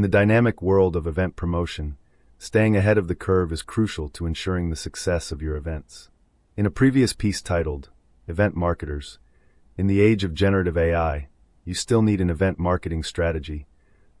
the dynamic world of event promotion, staying ahead of the curve is crucial to ensuring the success of your events. In a previous piece titled, Event Marketers, in the age of generative AI, you still need an event marketing strategy.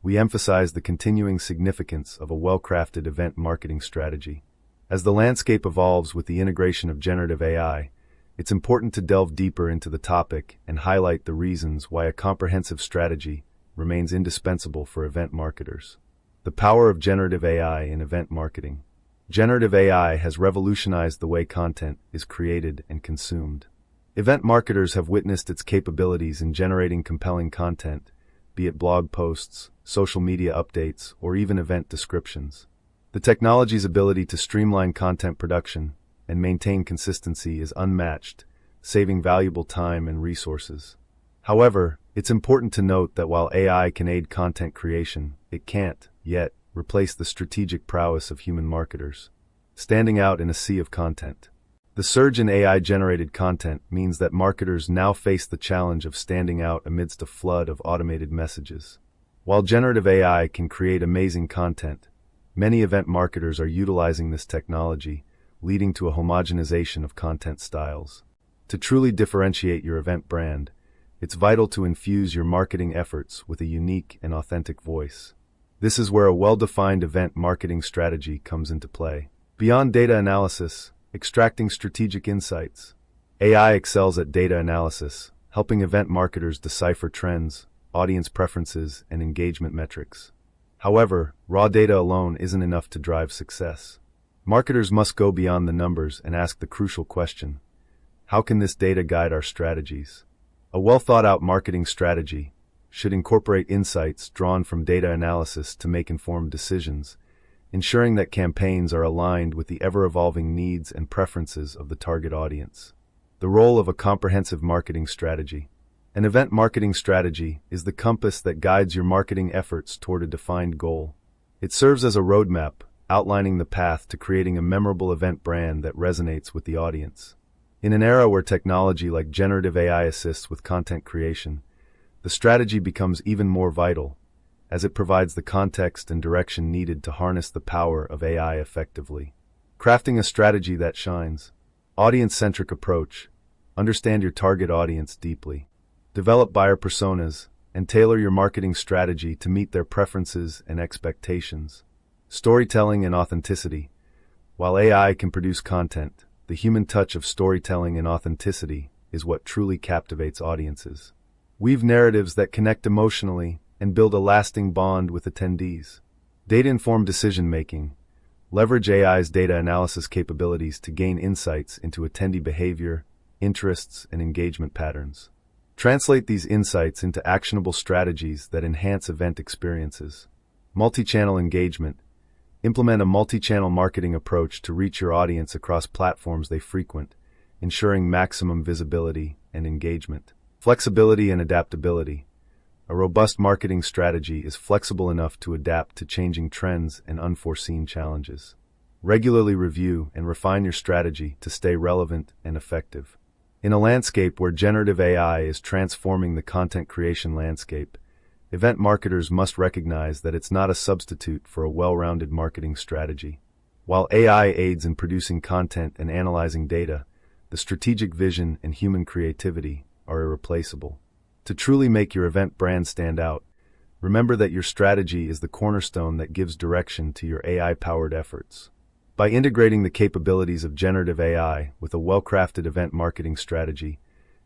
We emphasize the continuing significance of a well-crafted event marketing strategy. As the landscape evolves with the integration of generative AI, it's important to delve deeper into the topic and highlight the reasons why a comprehensive strategy remains indispensable for event marketers. The power of generative AI in event marketing. Generative AI has revolutionized the way content is created and consumed. Event marketers have witnessed its capabilities in generating compelling content, be it blog posts, social media updates, or even event descriptions. The technology's ability to streamline content production and maintain consistency is unmatched, saving valuable time and resources. However, it's important to note that while AI can aid content creation, it can't, yet, replace the strategic prowess of human marketers. Standing out in a sea of content. The surge in AI-generated content means that marketers now face the challenge of standing out amidst a flood of automated messages. While generative AI can create amazing content, many event marketers are utilizing this technology, leading to a homogenization of content styles. To truly differentiate your event brand, it's vital to infuse your marketing efforts with a unique and authentic voice. This is where a well-defined event marketing strategy comes into play. Beyond data analysis, extracting strategic insights. AI excels at data analysis, helping event marketers decipher trends, audience preferences, and engagement metrics. However, raw data alone isn't enough to drive success. Marketers must go beyond the numbers and ask the crucial question: how can this data guide our strategies? A well-thought-out marketing strategy should incorporate insights drawn from data analysis to make informed decisions, ensuring that campaigns are aligned with the ever-evolving needs and preferences of the target audience. The role of a comprehensive marketing strategy. An event marketing strategy is the compass that guides your marketing efforts toward a defined goal. It serves as a roadmap, outlining the path to creating a memorable event brand that resonates with the audience. In an era where technology like generative AI assists with content creation, the strategy becomes even more vital, as it provides the context and direction needed to harness the power of AI effectively. Crafting a strategy that shines. Audience-centric approach. Understand your target audience deeply. Develop buyer personas, and tailor your marketing strategy to meet their preferences and expectations. Storytelling and authenticity. While AI can produce content, the human touch of storytelling and authenticity is what truly captivates audiences. Weave narratives that connect emotionally and build a lasting bond with attendees. Data-informed decision-making. Leverage AI's data analysis capabilities to gain insights into attendee behavior, interests, and engagement patterns. Translate these insights into actionable strategies that enhance event experiences. Multi-channel engagement. Implement a multi-channel marketing approach to reach your audience across platforms they frequent, ensuring maximum visibility and engagement. Flexibility and adaptability. A robust marketing strategy is flexible enough to adapt to changing trends and unforeseen challenges. Regularly review and refine your strategy to stay relevant and effective. In a landscape where generative AI is transforming the content creation landscape, event marketers must recognize that it's not a substitute for a well-rounded marketing strategy. While AI aids in producing content and analyzing data, the strategic vision and human creativity are irreplaceable. To truly make your event brand stand out, remember that your strategy is the cornerstone that gives direction to your AI-powered efforts. By integrating the capabilities of generative AI with a well-crafted event marketing strategy,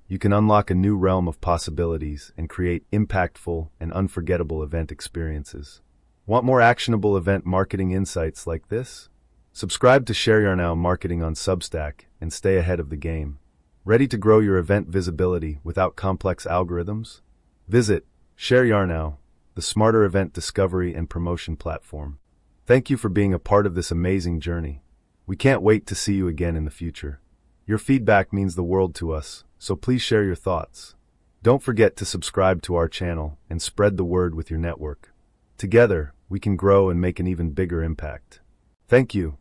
you can unlock a new realm of possibilities and create impactful and unforgettable event experiences. Want more actionable event marketing insights like this? Subscribe to ShareYaarNow Marketing on Substack and stay ahead of the game. Ready to grow your event visibility without complex algorithms? Visit ShareYaarNow, the smarter event discovery and promotion platform. Thank you for being a part of this amazing journey. We can't wait to see you again in the future. Your feedback means the world to us, so please share your thoughts. Don't forget to subscribe to our channel and spread the word with your network. Together, we can grow and make an even bigger impact. Thank you.